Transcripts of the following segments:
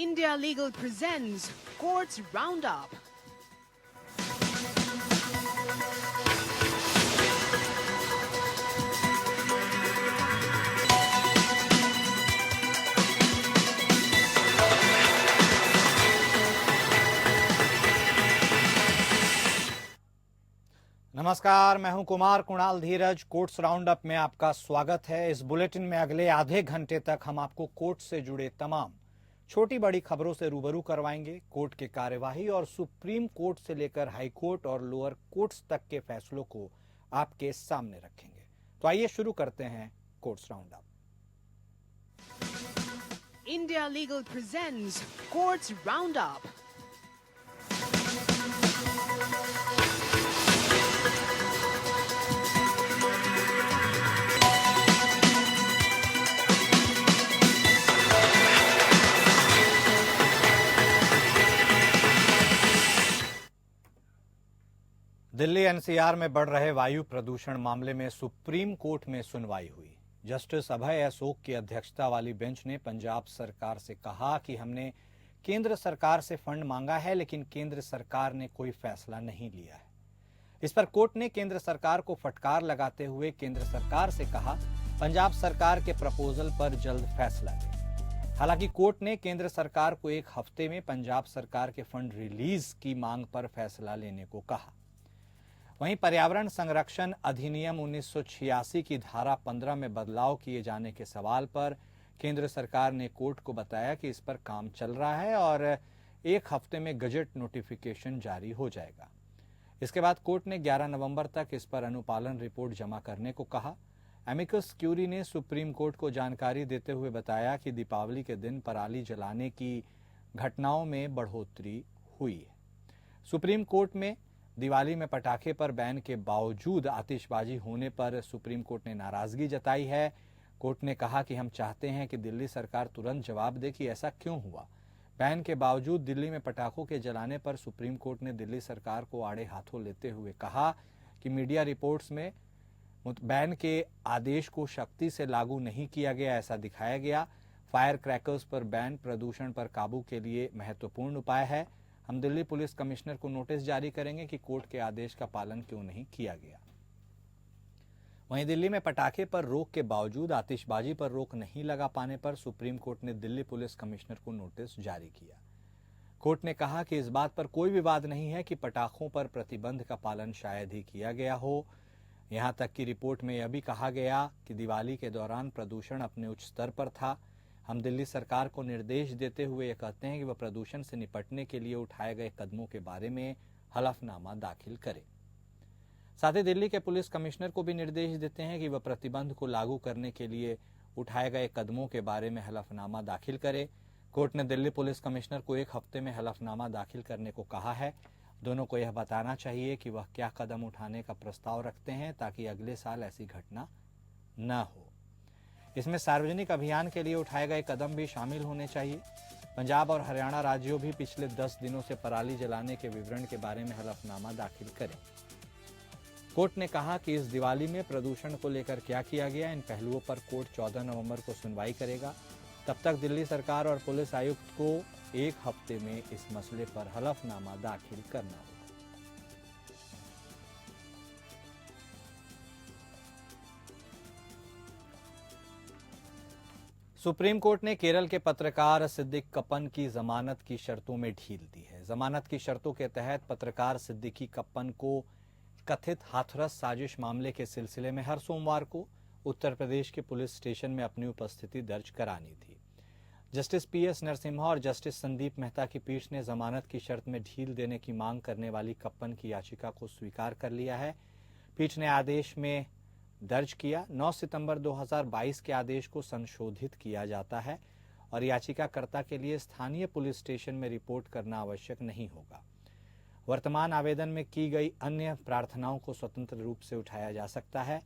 India Legal presents Courts Roundup. नमस्कार, मैं हूं कुमार कुणाल धीरज। कोर्ट्स राउंडअप में आपका स्वागत है। इस बुलेटिन में अगले आधे घंटे तक हम आपको कोर्ट से जुड़े तमाम छोटी बड़ी खबरों से रूबरू करवाएंगे। कोर्ट के कार्यवाही और सुप्रीम कोर्ट से लेकर हाई कोर्ट और लोअर कोर्ट्स तक के फैसलों को आपके सामने रखेंगे। तो आइए शुरू करते हैं courts roundup. India Legal presents Courts Roundup. Delhi NCR में बढ़ रहे वायु प्रदूषण मामले में सुप्रीम कोर्ट में सुनवाई हुई। जस्टिस अभय एस ओक की अध्यक्षता वाली बेंच ने पंजाब सरकार से कहा कि हमने केंद्र सरकार से फंड मांगा है, लेकिन केंद्र सरकार ने कोई फैसला नहीं लिया है। इस पर कोर्ट ने केंद्र सरकार को फटकार लगाते हुए केंद्र सरकार से कहा, पंजाब सरकार के प्रपोजल पर जल्द फैसला ले। हालांकि कोर्ट ने केंद्र सरकार को एक हफ्ते में पंजाब सरकार के फंड रिलीज की मांग पर फैसला लेने को कहा। वहीं पर्यावरण संरक्षण अधिनियम 1986 की धारा 15 में बदलाव किए जाने के सवाल पर केंद्र सरकार ने कोर्ट को बताया कि इस पर काम चल रहा है और एक हफ्ते में गजट नोटिफिकेशन जारी हो जाएगा। इसके बाद कोर्ट ने 11 नवंबर तक इस पर अनुपालन रिपोर्ट जमा करने को कहा। एमिकस क्यूरी ने सुप्रीम कोर्ट को जानकारी देते हुए बताया कि दीपावली के दिन पराली जलाने की घटनाओं में बढ़ोतरी हुई है। सुप्रीम कोर्ट में दिवाली में पटाखे पर बैन के बावजूद आतिशबाजी होने पर सुप्रीम कोर्ट ने नाराजगी जताई है। कोर्ट ने कहा कि हम चाहते हैं कि दिल्ली सरकार तुरंत जवाब दे कि ऐसा क्यों हुआ। बैन के बावजूद दिल्ली में पटाखों के जलाने पर सुप्रीम कोर्ट ने दिल्ली सरकार को आड़े हाथों लेते हुए कहा कि मीडिया रिपोर्ट्स में बैन के आदेश को सख्ती से लागू नहीं किया गया, ऐसा दिखाया गया। फायर क्रैकर्स पर बैन प्रदूषण पर काबू के लिए महत्वपूर्ण उपाय है। हम दिल्ली पुलिस कमिश्नर को नोटिस जारी करेंगे कि कोर्ट के आदेश का पालन क्यों नहीं किया गया। वहीं दिल्ली में पटाखे पर रोक के बावजूद आतिशबाजी पर रोक नहीं लगा पाने पर सुप्रीम कोर्ट ने दिल्ली पुलिस कमिश्नर को नोटिस जारी किया। कोर्ट ने कहा कि इस बात पर कोई विवाद नहीं है कि पटाखों पर प्रतिबंध का पालन शायद ही किया गया हो। यहां तक कि रिपोर्ट में यह भी कहा गया कि दिवाली के दौरान प्रदूषण अपने उच्च स्तर पर था। हम दिल्ली सरकार को निर्देश देते हुए यह कहते हैं कि वह प्रदूषण से निपटने के लिए उठाए गए कदमों के बारे में हलफनामा दाखिल करे। साथ ही दिल्ली के पुलिस कमिश्नर को भी निर्देश देते हैं कि वह प्रतिबंध को लागू करने के लिए उठाए गए कदमों के बारे में हलफनामा दाखिल करे। कोर्ट ने दिल्ली पुलिस कमिश्नर को एक हफ्ते में हलफनामा दाखिल करने को कहा है। दोनों को यह बताना चाहिए कि वह क्या कदम उठाने का प्रस्ताव रखते हैं ताकि अगले साल ऐसी घटना न हो। इसमें सार्वजनिक अभियान के लिए उठाए गए कदम भी शामिल होने चाहिए। पंजाब और हरियाणा राज्यों भी पिछले 10 दिनों से पराली जलाने के विवरण के बारे में हलफनामा दाखिल करें। कोर्ट ने कहा कि इस दिवाली में प्रदूषण को लेकर क्या किया गया, इन पहलुओं पर कोर्ट 14 नवंबर को सुनवाई करेगा। तब तक दिल्ली सरकार और पुलिस आयुक्त को एक हफ्ते में इस मसले पर हलफनामा दाखिल करना होगा। सुप्रीम कोर्ट ने केरल के पत्रकार सिद्दीक कप्पन की जमानत की शर्तों में ढील दी है। जमानत की शर्तों के तहत पत्रकार सिद्दीकी कप्पन को कथित हाथरस साजिश मामले के सिलसिले में हर सोमवार को उत्तर प्रदेश के पुलिस स्टेशन में अपनी उपस्थिति दर्ज करानी थी। जस्टिस पीएस नरसिम्हा और जस्टिस संदीप मेहता की पीठ ने जमानत की शर्त में ढील देने की मांग करने वाली कप्पन की याचिका को स्वीकार कर लिया है। पीठ ने आदेश में दर्ज किया, 9 सितंबर 2022 के आदेश को संशोधित किया जाता है और याचिकाकर्ता के लिए स्थानीय पुलिस स्टेशन में रिपोर्ट करना आवश्यक नहीं होगा। वर्तमान आवेदन में की गई अन्य प्रार्थनाओं को स्वतंत्र रूप से उठाया जा सकता है।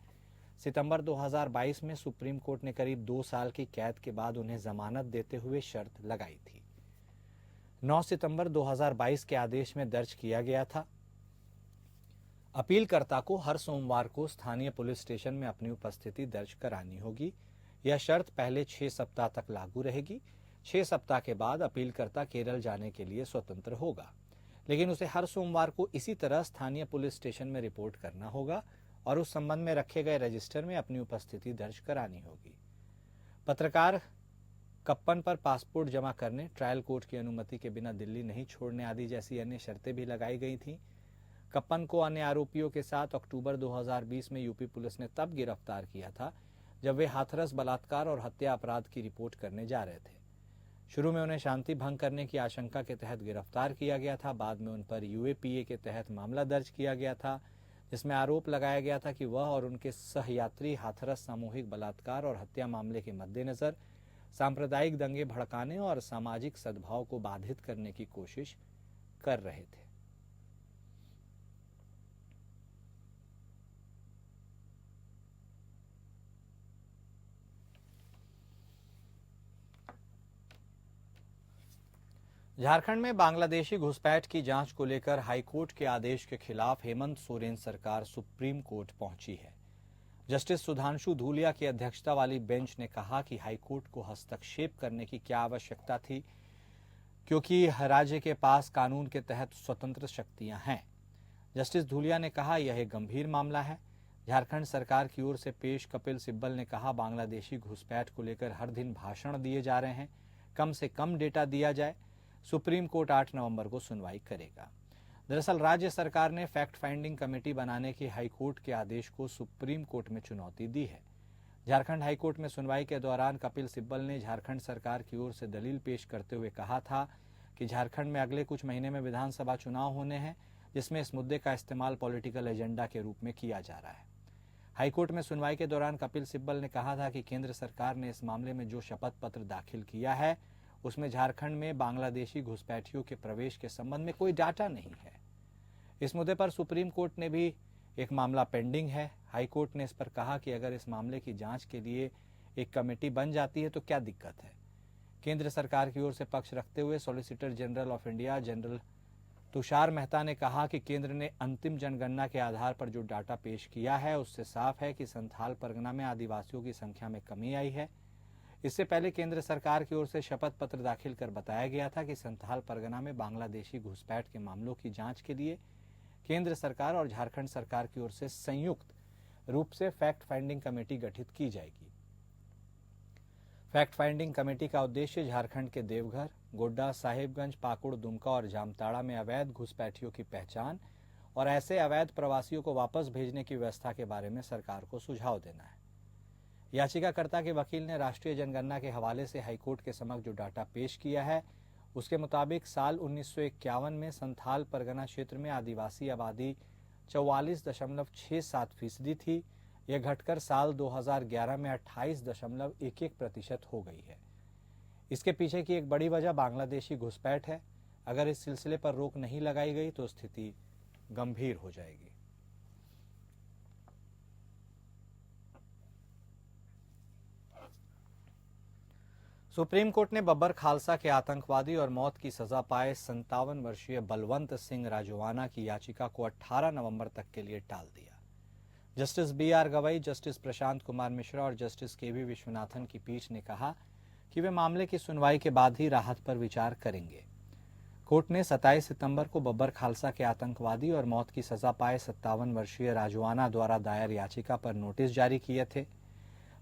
सितंबर 2022 में सुप्रीम कोर्ट ने करीब 2 साल की कैद के बाद उन्हें जमानत देते हुए शर्त लगाई थी। 9 सितंबर 2022 के आदेश में दर्ज किया गया था, अपीलकर्ता को हर सोमवार को स्थानीय पुलिस स्टेशन में अपनी उपस्थिति दर्ज करानी होगी। यह शर्त पहले 6 सप्ताह तक लागू रहेगी। 6 सप्ताह के बाद अपीलकर्ता केरल जाने के लिए स्वतंत्र होगा, लेकिन उसे हर सोमवार को इसी तरह स्थानीय पुलिस स्टेशन में रिपोर्ट करना होगा और उस संबंध में रखे गए रजिस्टर में अपनी उपस्थिति दर्ज करानी होगी। पत्रकार कप्पन पर पासपोर्ट जमा करने, ट्रायल कोर्ट की अनुमति के बिना दिल्ली नहीं छोड़ने आदि जैसी अन्य शर्तें भी लगाई गई थीं। कप्पन को अन्य आरोपियों के साथ अक्टूबर 2020 में यूपी पुलिस ने तब गिरफ्तार किया था जब वे हाथरस बलात्कार और हत्या अपराध की रिपोर्ट करने जा रहे थे। शुरू में उन्हें शांति भंग करने की आशंका के तहत गिरफ्तार किया गया था। बाद में उन पर यूएपीए के तहत मामला दर्ज किया गया था, जिसमें आरोप लगाया गया था कि वह और उनके सहयात्री हाथरस सामूहिक बलात्कार और हत्या मामले के मद्देनजर सांप्रदायिक दंगे भड़काने और सामाजिक सद्भाव को बाधित करने की कोशिश कर रहे थे। झारखंड में बांग्लादेशी घुसपैठ की जांच को लेकर हाईकोर्ट के आदेश के खिलाफ हेमंत सोरेन सरकार सुप्रीम कोर्ट पहुंची है। जस्टिस सुधांशु धूलिया की अध्यक्षता वाली बेंच ने कहा कि हाईकोर्ट को हस्तक्षेप करने की क्या आवश्यकता थी, क्योंकि राज्य के पास कानून के तहत स्वतंत्र शक्तियां हैं। जस्टिस धूलिया ने कहा, यह एक गंभीर मामला है। झारखंड सरकार की ओर से पेश कपिल सिब्बल ने कहा, बांग्लादेशी घुसपैठ को लेकर हर दिन भाषण दिए जा रहे हैं, कम से कम डेटा दिया जाए। सुप्रीम कोर्ट 8 नवंबर को सुनवाई करेगा। दरअसल राज्य सरकार ने फैक्ट फाइंडिंग कमेटी बनाने के हाईकोर्ट के आदेश को सुप्रीम कोर्ट में चुनौती दी है। झारखंड हाईकोर्ट में सुनवाई के दौरान कपिल सिब्बल ने झारखंड सरकार की ओर से दलील पेश करते हुए कहा था कि झारखंड में अगले कुछ महीने में विधानसभा चुनाव होने हैं, जिसमें इस मुद्दे का इस्तेमाल पॉलिटिकल एजेंडा के रूप में किया जा रहा है। हाईकोर्ट में सुनवाई के दौरान कपिल सिब्बल ने कहा था कि केंद्र सरकार ने इस मामले में जो शपथ पत्र दाखिल किया है उसमें झारखंड में बांग्लादेशी घुसपैठियों के प्रवेश के संबंध में कोई डाटा नहीं है। इस मुद्दे पर सुप्रीम कोर्ट ने भी एक मामला पेंडिंग है। हाईकोर्ट ने इस पर कहा कि अगर इस मामले की जांच के लिए एक कमेटी बन जाती है तो क्या दिक्कत है। केंद्र सरकार की ओर से पक्ष रखते हुए solicitor general of India general Tushar Mehta ने कहा कि केंद्र ने अंतिम जनगणना के आधार पर जो डाटा पेश किया है उससे साफ है कि संथाल परगना में आदिवासियों की संख्या में कमी आई है। इससे पहले केंद्र सरकार की ओर से शपथ पत्र दाखिल कर बताया गया था कि संथाल परगना में बांग्लादेशी घुसपैठ के मामलों की जांच के लिए केंद्र सरकार और झारखंड सरकार की ओर से संयुक्त रूप से फैक्ट फाइंडिंग कमेटी गठित की जाएगी। फैक्ट फाइंडिंग कमेटी का उद्देश्य झारखंड के देवघर, गोड्डा, साहिबगंज, पाकुड़, दुमका और जामताड़ा में अवैध घुसपैठियों की पहचान और ऐसे अवैध प्रवासियों को वापस भेजने की व्यवस्था के बारे में सरकार को सुझाव देना है। याचिकाकर्ता के वकील ने राष्ट्रीय जनगणना के हवाले से हाईकोर्ट के समक्ष जो डाटा पेश किया है उसके मुताबिक साल 1951 में संथाल परगना क्षेत्र में आदिवासी आबादी 44.67% थी। यह घटकर साल 2011 में 28.11% हो गई है। इसके पीछे की एक बड़ी वजह बांग्लादेशी घुसपैठ है। अगर इस सिलसिले पर रोक नहीं लगाई गई तो स्थिति गंभीर हो जाएगी। सुप्रीम कोर्ट ने बब्बर खालसा के आतंकवादी और मौत की सजा पाए 57 वर्षीय बलवंत सिंह राजवाना की याचिका को 18 नवंबर तक के लिए टाल दिया। Justice BR Gavai, justice Prashant Kumar Mishra और जस्टिस KV विश्वनाथन की पीठ ने कहा कि वे मामले की सुनवाई के बाद ही राहत पर विचार करेंगे। कोर्ट ने 27 सितंबर को बब्बर खालसा के आतंकवादी और मौत की सजा पाए 57 वर्षीय राजवाना द्वारा दायर याचिका पर नोटिस जारी किए थे।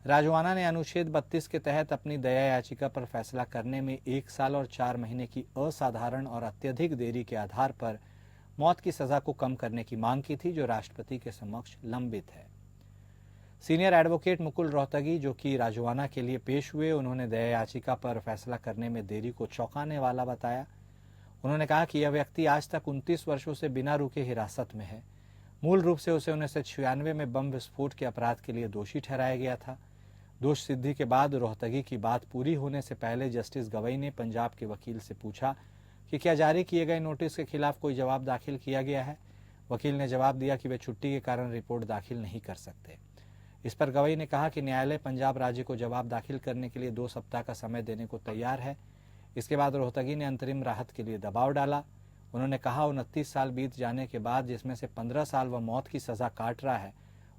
राजवाना ने अनुच्छेद 32 के तहत अपनी दया याचिका पर फैसला करने में 1 साल और 4 महीने की असाधारण और अत्यधिक देरी के आधार पर मौत की सजा को कम करने की मांग की थी, जो राष्ट्रपति के समक्ष लंबित है। सीनियर एडवोकेट मुकुल रोहतगी, जो कि राजवाना के लिए पेश हुए, उन्होंने दया याचिका पर फैसला करने में देरी को चौंकाने वाला बताया। उन्होंने कहा कि यह व्यक्ति आज तक 29 वर्षों से बिना रुके हिरासत में है। मूल रूप से उसे 1996 में बम विस्फोट के अपराध के लिए दोषी ठहराया गया था। दोष सिद्धि के बाद रोहतगी की बात पूरी होने से पहले जस्टिस गवई ने पंजाब के वकील से पूछा कि क्या जारी किए गए नोटिस के खिलाफ कोई जवाब दाखिल किया गया है। वकील ने जवाब दिया कि वे छुट्टी के कारण रिपोर्ट दाखिल नहीं कर सकते। इस पर गवई ने कहा कि न्यायालय पंजाब राज्य को जवाब दाखिल करने के लिए 2 सप्ताह का समय देने को तैयार है। इसके बाद रोहतगी ने अंतरिम राहत के लिए दबाव डाला। उन्होंने कहा 29 साल बीत जाने के बाद, जिसमें से 15 साल वह मौत की सजा काट रहा है,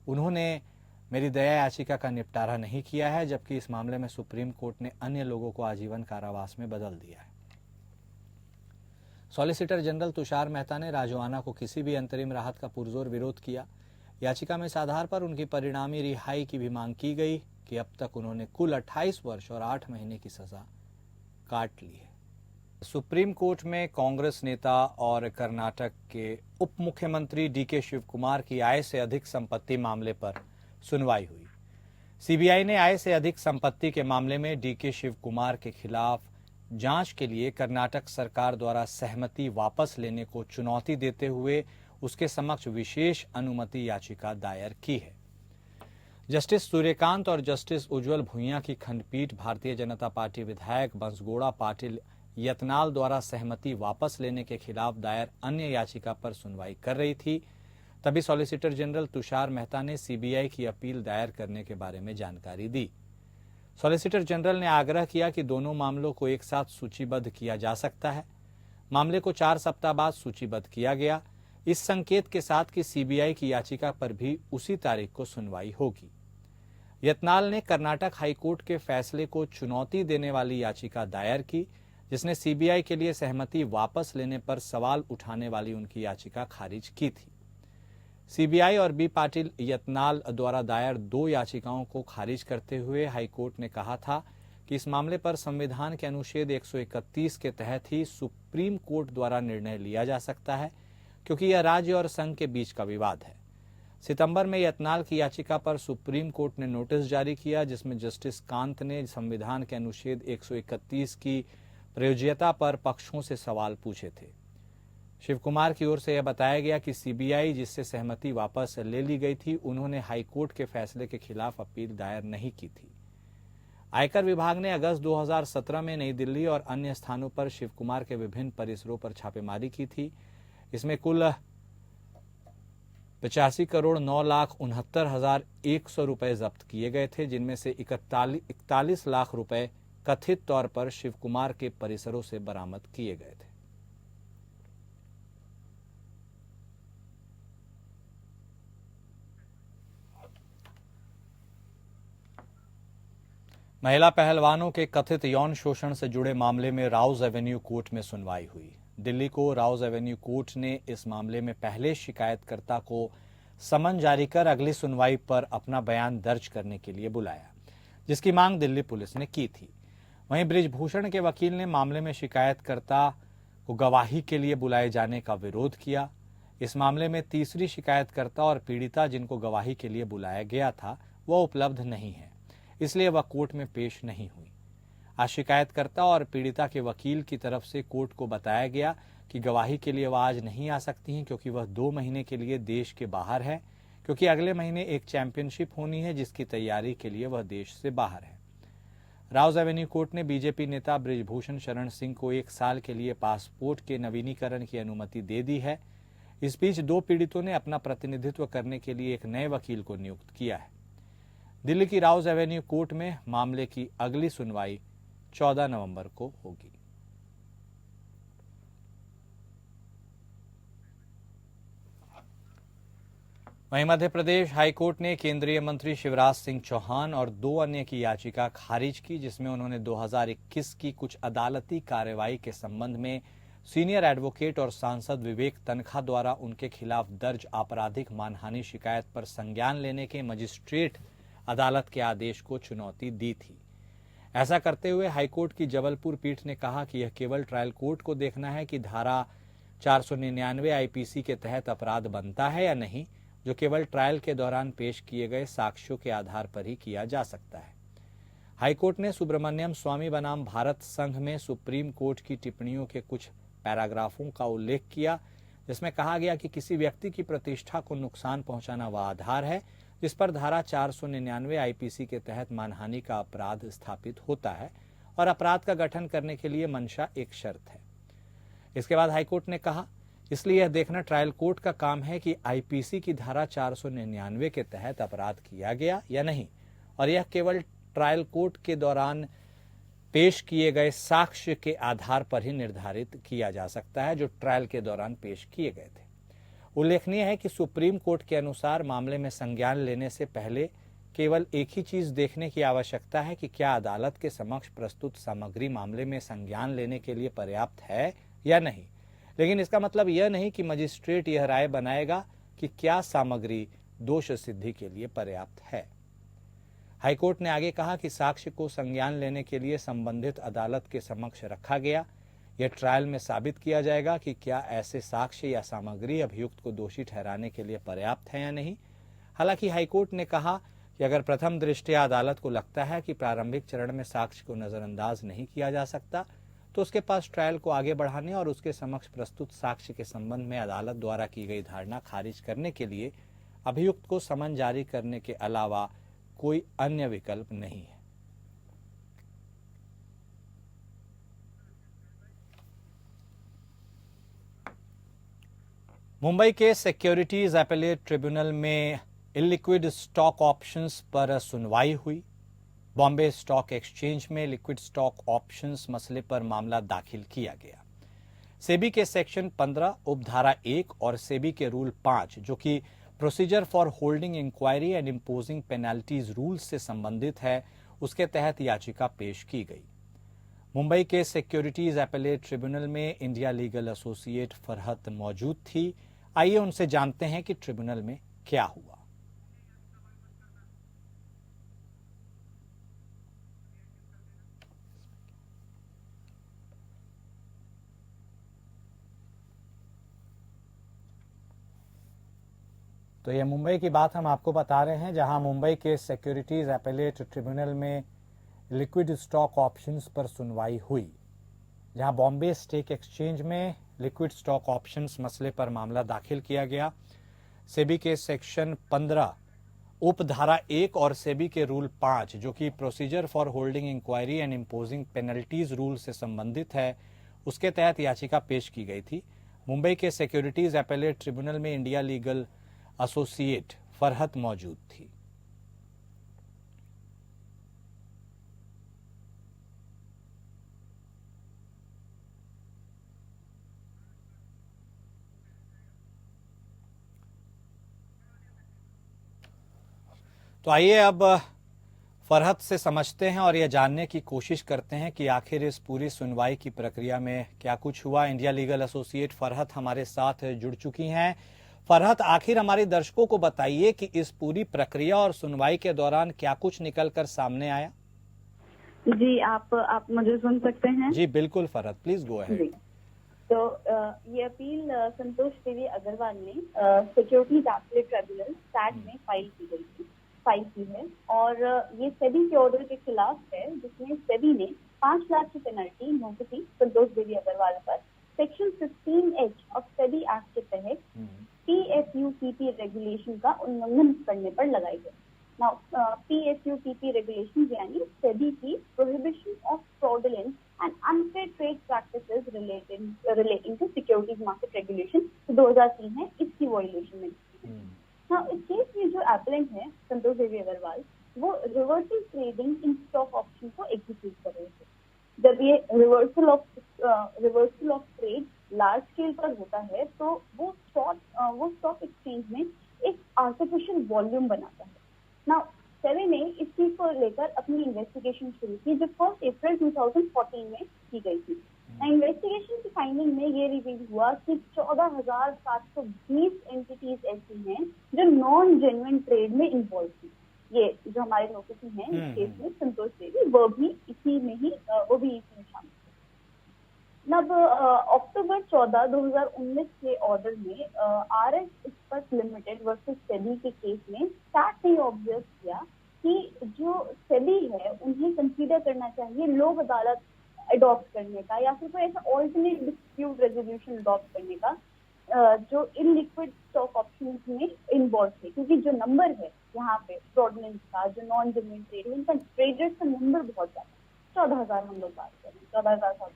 उन्होंने मेरी दया याचिका का निपटारा नहीं किया है, जबकि इस मामले में सुप्रीम कोर्ट ने अन्य लोगों को आजीवन कारावास में बदल दिया है। सॉलिसिटर जनरल तुषार मेहता ने राजोआना को किसी भी अंतरिम राहत का पुरजोर विरोध किया। याचिका में इस आधार पर उनकी परिणामी रिहाई की भी मांग की गई कि अब तक उन्होंने कुल 28 वर्ष और 8 महीने की सजा काट ली है। सुप्रीम कोर्ट में कांग्रेस नेता और कर्नाटक के उप मुख्यमंत्री डीके शिव कुमार की आय से अधिक संपत्ति मामले पर सुनवाई हुई। सीबीआई ने आय से अधिक संपत्ति के मामले में डीके शिव कुमार के खिलाफ जांच के लिए कर्नाटक सरकार द्वारा सहमति वापस लेने को चुनौती देते हुए उसके समक्ष विशेष अनुमति याचिका दायर की है। जस्टिस सूर्यकांत और जस्टिस उज्जवल भुइयां की खंडपीठ भारतीय जनता पार्टी विधायक बंसगोड़ा पाटिल यत्नाल द्वारा सहमति वापस लेने के खिलाफ दायर अन्य याचिका पर सुनवाई कर रही थी। तभी सॉलिसिटर जनरल तुषार मेहता ने सीबीआई की अपील दायर करने के बारे में जानकारी दी। सॉलिसिटर जनरल ने आग्रह किया कि दोनों मामलों को एक साथ सूचीबद्ध किया जा सकता है। मामले को 4 सप्ताह बाद सूचीबद्ध किया गया, इस संकेत के साथ कि सीबीआई की याचिका पर भी उसी तारीख को सुनवाई होगी। यत्नाल ने कर्नाटक हाईकोर्ट के फैसले को चुनौती देने वाली याचिका दायर की, जिसने सीबीआई के लिए सहमति वापस लेने पर सवाल उठाने वाली उनकी याचिका खारिज की थी। सीबीआई और बी पाटिल यत्नाल द्वारा दायर 2 याचिकाओं को खारिज करते हुए हाईकोर्ट ने कहा था कि इस मामले पर संविधान के अनुच्छेद 131 के तहत ही सुप्रीम कोर्ट द्वारा निर्णय लिया जा सकता है, क्योंकि यह राज्य और संघ के बीच का विवाद है। सितंबर में यत्नाल की याचिका पर सुप्रीम कोर्ट ने नोटिस जारी किया, जिसमें जस्टिस कांत ने संविधान के अनुच्छेद 131 की प्रयोज्यता पर पक्षों से सवाल पूछे थे। शिव कुमार की ओर से यह बताया गया कि सीबीआई जिससे सहमति वापस ले ली गई थी, उन्होंने हाईकोर्ट के फैसले के खिलाफ अपील दायर नहीं की थी। आयकर विभाग ने अगस्त 2017 में नई दिल्ली और अन्य स्थानों पर शिव कुमार के विभिन्न परिसरों पर छापेमारी की थी। इसमें कुल 85,09,69,100 रुपए जब्त किए गए थे, जिनमें से 41 लाख रुपए कथित तौर पर शिव कुमार के परिसरों से बरामद किए गए थे। महिला पहलवानों के कथित यौन शोषण से जुड़े मामले में राउज एवेन्यू कोर्ट में सुनवाई हुई। दिल्ली को राउज एवेन्यू कोर्ट ने इस मामले में पहले शिकायतकर्ता को समन जारी कर अगली सुनवाई पर अपना बयान दर्ज करने के लिए बुलाया, जिसकी मांग दिल्ली पुलिस ने की थी। वहीं बृजभूषण के वकील ने मामले में शिकायतकर्ता को गवाही के लिए बुलाए जाने का विरोध किया। इस मामले में तीसरी शिकायतकर्ता और पीड़िता जिनको गवाही के लिए बुलाया गया था, वह उपलब्ध नहीं है, इसलिए वह कोर्ट में पेश नहीं हुई। आज शिकायतकर्ता और पीड़िता के वकील की तरफ से कोर्ट को बताया गया कि गवाही के लिए वह आज नहीं आ सकती हैं, क्योंकि वह 2 महीने के लिए देश के बाहर है, क्योंकि अगले महीने एक चैंपियनशिप होनी है जिसकी तैयारी के लिए वह देश से बाहर है। राउज एवेन्यू कोर्ट ने बीजेपी नेता बृजभूषण शरण सिंह को 1 साल के लिए पासपोर्ट के नवीनीकरण की अनुमति दे दी है। इस बीच 2 पीड़ितों ने अपना प्रतिनिधित्व करने के लिए एक नए वकील को नियुक्त किया है। दिल्ली की राउज एवेन्यू कोर्ट में मामले की अगली सुनवाई 14 नवंबर को होगी। वहीं मध्य प्रदेश हाईकोर्ट ने केंद्रीय मंत्री शिवराज सिंह चौहान और 2 अन्य की याचिका खारिज की, जिसमें उन्होंने 2021 की कुछ अदालती कार्रवाई के संबंध में सीनियर एडवोकेट और सांसद विवेक तनखा द्वारा उनके खिलाफ दर्ज आपराधिक मानहानि शिकायत पर संज्ञान लेने के मजिस्ट्रेट अदालत के आदेश को चुनौती दी थी। ऐसा करते हुए हाईकोर्ट की जबलपुर पीठ ने कहा कि यह केवल ट्रायल कोर्ट को देखना है कि धारा 499 आईपीसी के तहत अपराध बनता है या नहीं, जो केवल ट्रायल के दौरान पेश किए गए साक्ष्यों के आधार पर ही किया जा सकता है। हाईकोर्ट ने सुब्रमण्यम स्वामी बनाम भारत संघ में सुप्रीम कोर्ट की टिप्पणियों के कुछ पैराग्राफों का उल्लेख किया, जिसमें कहा गया कि किसी व्यक्ति की प्रतिष्ठा को नुकसान पहुंचाना वह आधार है जिस पर धारा 499 आईपीसी के तहत मानहानि का अपराध स्थापित होता है, और अपराध का गठन करने के लिए मंशा एक शर्त है। इसके बाद हाईकोर्ट ने कहा, इसलिए यह देखना ट्रायल कोर्ट का काम है कि आईपीसी की धारा 499 के तहत अपराध किया गया या नहीं, और यह केवल ट्रायल कोर्ट के दौरान पेश किए गए साक्ष्य के आधार पर ही निर्धारित किया जा सकता है, जो ट्रायल के दौरान पेश किए गए थे। उल्लेखनीय है कि सुप्रीम कोर्ट के अनुसार मामले में संज्ञान लेने से पहले केवल एक ही चीज देखने की आवश्यकता है कि क्या अदालत के समक्ष प्रस्तुत सामग्री मामले में संज्ञान लेने के लिए पर्याप्त है या नहीं। लेकिन इसका मतलब यह नहीं कि मजिस्ट्रेट यह राय बनाएगा कि क्या सामग्री दोष सिद्धि के लिए पर्याप्त है। हाईकोर्ट ने आगे कहा कि साक्ष्य को संज्ञान लेने के लिए संबंधित अदालत के समक्ष रखा गया। यह ट्रायल में साबित किया जाएगा कि क्या ऐसे साक्ष्य या सामग्री अभियुक्त को दोषी ठहराने के लिए पर्याप्त है या नहीं। हालांकि हाईकोर्ट ने कहा कि अगर प्रथम दृष्टया अदालत को लगता है कि प्रारंभिक चरण में साक्ष्य को नजरअंदाज नहीं किया जा सकता, तो उसके पास ट्रायल को आगे बढ़ाने और उसके समक्ष प्रस्तुत साक्ष्य के संबंध में अदालत द्वारा की गई धारणा खारिज करने के लिए अभियुक्त को समन जारी करने के अलावा कोई अन्य विकल्प नहीं है। मुंबई के सिक्योरिटीज एपेलेट ट्रिब्यूनल में इलिक्विड स्टॉक ऑप्शंस पर सुनवाई हुई। बॉम्बे स्टॉक एक्सचेंज में लिक्विड स्टॉक ऑप्शंस मसले पर मामला दाखिल किया गया। सेबी के सेक्शन 15 उपधारा 1 और सेबी के रूल 5 जो कि procedure for holding inquiry and imposing penalties rules से संबंधित है, उसके तहत याचिका पेश की गई। मुंबई के सिक्योरिटीज एपेलेट ट्रिब्यूनल में इंडिया लीगल एसोसिएट फरहत मौजूद थी। आइए उनसे जानते हैं कि ट्रिब्यूनल में क्या हुआ। तो ये मुंबई की बात हम आपको बता रहे हैं, जहां मुंबई के सिक्योरिटीज एपेलेट ट्रिब्यूनल में लिक्विड स्टॉक ऑप्शंस पर सुनवाई हुई। जहां बॉम्बे स्टॉक एक्सचेंज में लिक्विड स्टॉक ऑप्शंस मसले पर मामला दाखिल किया गया। सेबी के सेक्शन 15 उपधारा 1 और सेबी के रूल 5 जो कि procedure for holding inquiry and imposing penalties rule से संबंधित है, उसके तहत याचिका पेश की गई थी। मुंबई के सिक्योरिटीज एपेलेट ट्रिब्यूनल में इंडिया लीगल एसोसिएट फरहत मौजूद थी। तो आइए अब फरहत से समझते हैं और यह जानने की कोशिश करते हैं कि आखिर इस पूरी सुनवाई की प्रक्रिया में क्या कुछ हुआ। इंडिया लीगल एसोसिएट फरहत हमारे साथ जुड़ चुकी हैं। फरहत, आखिर हमारे दर्शकों को बताइए कि इस पूरी प्रक्रिया और सुनवाई के दौरान क्या कुछ निकल कर सामने आया। जी, आप मुझे सुन सकते हैं? जी बिल्कुल फरहत, प्लीज गो अहेड। तो ये अपील संतोष देवी अग्रवाल ने सिक्योरिटीज एपेलेट ट्रिब्यूनल सैट में फाइल की है और ये सेबी के ऑर्डर के खिलाफ है, जिसमें सेबी ने 5 लाख की पेनल्टी नोटिस संतोष देवी अग्रवाल पर section 15H of SEBI act के तहत PSUPP रेगुलेशन का उल्लंघन करने पर लगाई गई। नाउ PSUPP रेगुलेशन यानी सेबी की prohibition of fraudulent and unfair trade practices relating to securities market regulation 2003 है, इसकी वायलेशन में। हाँ, इस केस में जो एप्लेंट है संतोष देवी अग्रवाल, वो reversal trading in stock option को एग्जीक्यूट कर रहे थे। जब ये reversal of trade large scale पर होता है तो वो स्टॉक एक्सचेंज में एक आर्टिफिशियल वॉल्यूम बनाता है। नाउ सेबी ने इस चीज को लेकर अपनी इन्वेस्टिगेशन शुरू की, जो 1 अप्रैल 2014 में की गई थी। इन्वेस्टिगेशन की फाइंडिंग में ये रिवील हुआ कि 14,720 एंटिटीज ऐसी हैं जो नॉन जेन्युइन ट्रेड में इन्वॉल्व थी। ये जो हमारे नोटिस हैं इस केस में संतोष देवी, वो भी इसी में शामिल थे। अब अक्टूबर 14, 2019 के ऑर्डर में RS इस्पात लिमिटेड वर्सेस सेबी के केस में सैट ने ऑब्जर्व किया कि जो सेबी है उन्हें कंसीडर करना चाहिए लोक अदालत अडॉप्ट करने का या फिर कोई ऐसा ऑल्टरनेट डिस्प्यूट रेजोल्यूशन अडॉप्ट करने का जो इनलिक्विड स्टॉक ऑप्शंस में इन्वॉल्व थे, क्योंकि जो नंबर है यहाँ पे फ्रॉडुलेंट का, जो नॉन जेन्युइन ट्रेड है, इनका ट्रेडर्स का नंबर बहुत ज्यादा, 14,000 हम लोग बात करें, 14,000।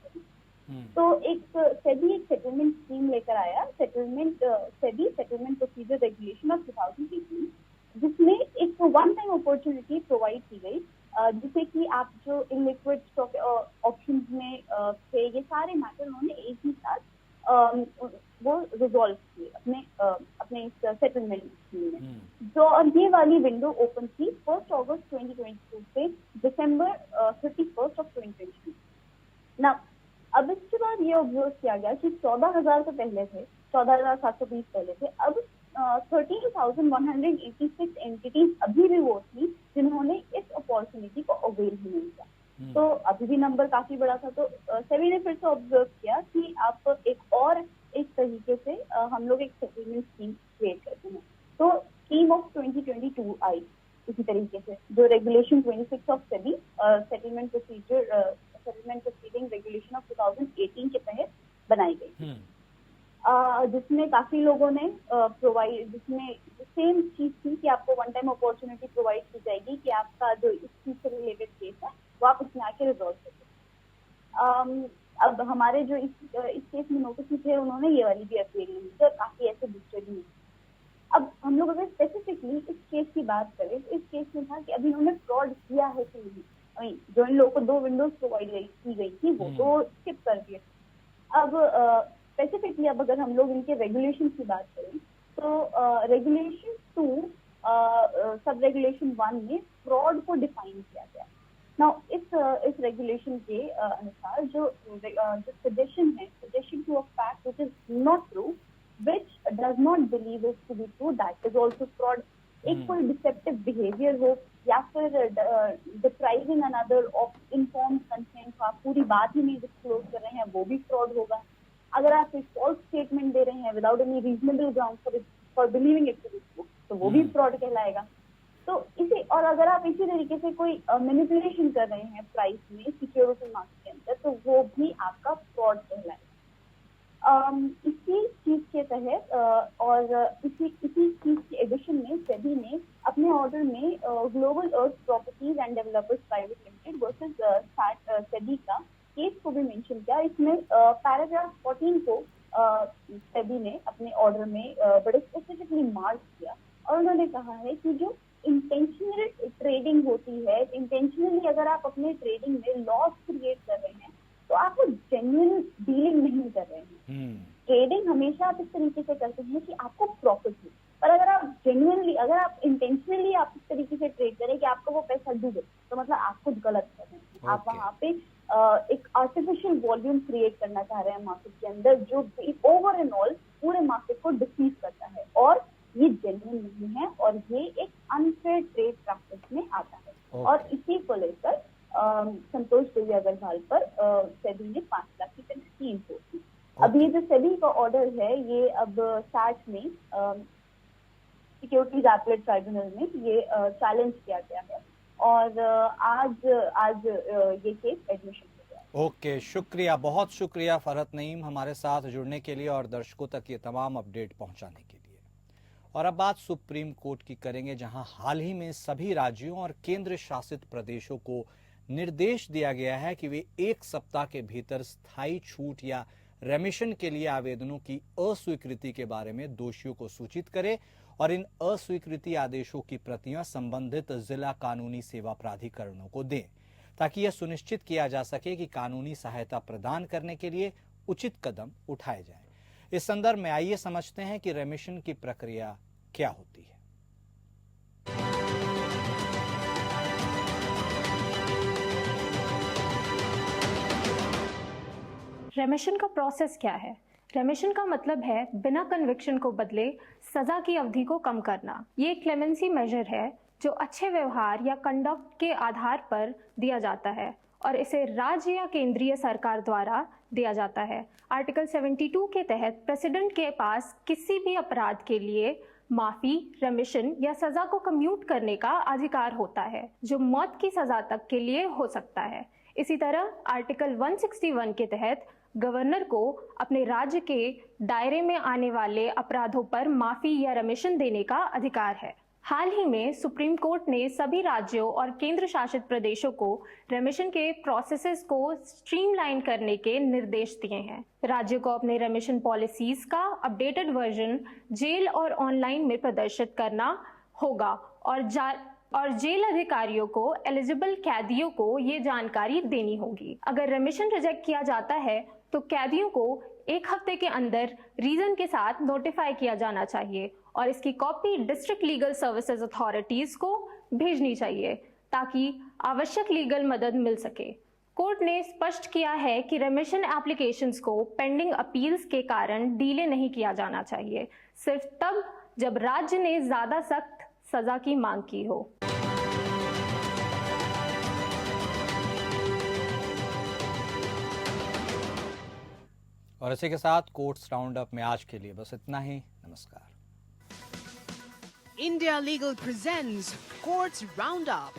तो सेबी एक सेटलमेंट स्कीम लेकर आया, SEBI settlement procedure regulation of 2018, जिसमें एक वन टाइम अपॉर्चुनिटी प्रोवाइड की गई, जिससे कि आप जो इनलिक्विड स्टॉक ऑप्शंस में थे, ये सारे मैटर उन्होंने एक ही साथ वो रिजॉल्व किए अपने अपने इस सेटलमेंट स्कीम में, जो और ये वाली विंडो ओपन थी 1 अगस्त 2022 से दिसंबर 31 ऑफ 2022 ना। अब इसके बाद ये ऑब्जर्व किया गया कि 14,000 तो पहले थे, 14,720 पहले थे, अब 13,186 एंटिटीज अभी भी वो थी जिन्होंने इस अपॉर्चुनिटी को अवेल ही नहीं किया। तो अभी भी नंबर काफी बड़ा था। तो सेबी ने फिर से ऑब्जर्व किया कि आप एक तरीके से हम लोग एक सेटलमेंट स्कीम क्रिएट करते हैं। तो स्कीम ऑफ 2022 आई इसी तरीके से, जो regulation 26 of SEBI settlement proceeding regulation of 2018 के तहत बनाई गई, जिसमें काफी लोगों ने जिसमें सेम चीज थी कि आपको वन टाइम अपॉर्चुनिटी प्रोवाइड की जाएगी कि आपका जो इस चीज से रिलेटेड केस है वो आप इसमें आके रिजॉल्व कर सकते। अब हमारे जो इस केस में नोटिस थे उन्होंने ये वाली भी अपील ली थी और काफी ऐसे दूसरे भी नहीं। अब हम लोग अगर स्पेसिफिकली इस केस की बात करें तो इस केस में था कि अभी उन्होंने फ्रॉड किया है कि नहीं। जो इन लोगों को 2 विंडोज प्रोवाइड की गई थी वो तो स्किप कर दिए। अब स्पेसिफिकली अब अगर हम लोग इनके रेगुलेशन की बात करें तो रेगुलेशन 2 सब रेगुलेशन 1 में फ्रॉड को डिफाइन किया गया। नाउ इस रेगुलेशन के अनुसार जो suggestion to a fact which is not true, which does not believe it to be true, that is also fraud. एक कोई डिसेप्टिव बिहेवियर हो या फिर depriving another of informed consent, आप पूरी बात ही नहीं डिस्क्लोज कर रहे हैं, वो भी फ्रॉड होगा। अगर आप एक फॉल्स स्टेटमेंट दे रहे हैं without any reasonable ground for believing it to be true, तो वो भी फ्रॉड कहलाएगा। तो इसी और अगर आप इसी तरीके से कोई मैनिपुलेशन कर रहे हैं प्राइस में सिक्योरिटी मार्केट के अंदर, तो वो भी आपका फ्रॉड कहलाएगा। इसी चीज के तहत और इसी चीज की एडिशन में सेबी ने अपने ऑर्डर में global earth properties and developers private limited versus SEBI का केस को भी मेंशन किया। इसमें पैराग्राफ 14 को सेबी ने अपने ऑर्डर में बड़े स्पेसिफिकली मार्क किया और उन्होंने कहा है कि जो इंटेंशनल ट्रेडिंग होती है, इंटेंशनली अगर आप अपने ट्रेडिंग में लॉस क्रिएट कर रहे हैं तो आप वो जेन्युइन डीलिंग नहीं कर रहे हैं। ट्रेडिंग हमेशा आप इस तरीके से करते हैं कि आपको प्रॉफिट हो, पर अगर आप जेन्युइनली, अगर आप इंटेंशनली आप इस तरीके से ट्रेड करें कि आपका वो पैसा डूबे, तो मतलब आप कुछ गलत कर रहे हैं। आप वहाँ पे एक आर्टिफिशियल वॉल्यूम क्रिएट करना चाह रहे हैं मार्केट के अंदर, जो ओवर एंड ऑल पूरे मार्केट को डिसीव करता है, और ये जेन्युइन नहीं है और ये एक अनफेयर ट्रेड प्रैक्टिस में आता है। और इसी को लेकर संतोष देवी अग्रवाल पर सेबी ने 5 लाख की पेनल्टी इम्पोज की। अब ये जो सेबी का ऑर्डर है ये अब सैट में सिक्योरिटीज एपीलेट ट्राइब्यूनल में ये चैलेंज किया गया है और आज ये केस एडमिशन हो गया। ओके, शुक्रिया, बहुत शुक्रिया फरहत नईम हमारे साथ जुड़ने के लिए और दर्शकों तक ये तमाम अपडेट पहुंचाने के लिए। और अब बात सुप्रीम कोर्ट की करेंगे, जहां हाल ही में सभी राज्यों और केंद्र शासित प्रदेशों को निर्देश दिया गया है कि वे 1 सप्ताह के भीतर स्थायी छूट या रेमिशन के लिए आवेदनों की अस्वीकृति के बारे में दोषियों को सूचित करें और इन अस्वीकृति आदेशों की प्रतियां संबंधित जिला कानूनी सेवा प्राधिकरणों को दें, ताकि यह सुनिश्चित किया जा सके कि कानूनी सहायता प्रदान करने के लिए उचित कदम उठाए जाएं। इस संदर्भ में आइए समझते हैं कि रेमिशन की प्रक्रिया क्या होती है। रेमिशन का प्रोसेस क्या है? रेमिशन का मतलब है बिना कन्विक्शन को बदले सजा की अवधि को कम करना। ये एक क्लेमेंसी मेजर है जो अच्छे व्यवहार या कंडक्ट के आधार पर दिया जाता है और इसे राज्य या केंद्रीय सरकार द्वारा दिया जाता है। आर्टिकल 72 के तहत प्रेसिडेंट के पास किसी भी अपराध के लिए माफी, रेमिशन या सजा को कम्यूट करने का अधिकार होता है, जो मौत की सजा तक के लिए हो सकता है। इसी तरह आर्टिकल 161 के तहत गवर्नर को अपने राज्य के दायरे में आने वाले अपराधों पर माफी या रेमिशन देने का अधिकार है। हाल ही में सुप्रीम कोर्ट ने सभी राज्यों और केंद्र शासित प्रदेशों को रेमिशन के प्रोसेसेस को स्ट्रीमलाइन करने के निर्देश दिए हैं। राज्यों को अपने रेमिशन पॉलिसीज का अपडेटेड वर्जन जेल और ऑनलाइन में प्रदर्शित करना होगा और जेल अधिकारियों को एलिजिबल कैदियों को ये जानकारी देनी होगी। अगर रेमिशन रिजेक्ट किया जाता है तो कैदियों को 1 हफ्ते के अंदर रीजन के साथ नोटिफाई किया जाना चाहिए और इसकी copy district legal services authorities को भेजनी चाहिए ताकि आवश्यक लीगल मदद मिल सके। कोर्ट ने स्पष्ट किया है कि रेमिशन एप्लीकेशंस को पेंडिंग अपील्स के कारण डिले नहीं किया जाना चाहिए, सिर्फ तब जब राज्य ने ज्यादा सख्त सजा की मांग की हो। और इसी के साथ कोर्ट्स राउंड अप में आज के लिए बस इतना ही। नमस्कार। India Legal presents Courts Roundup.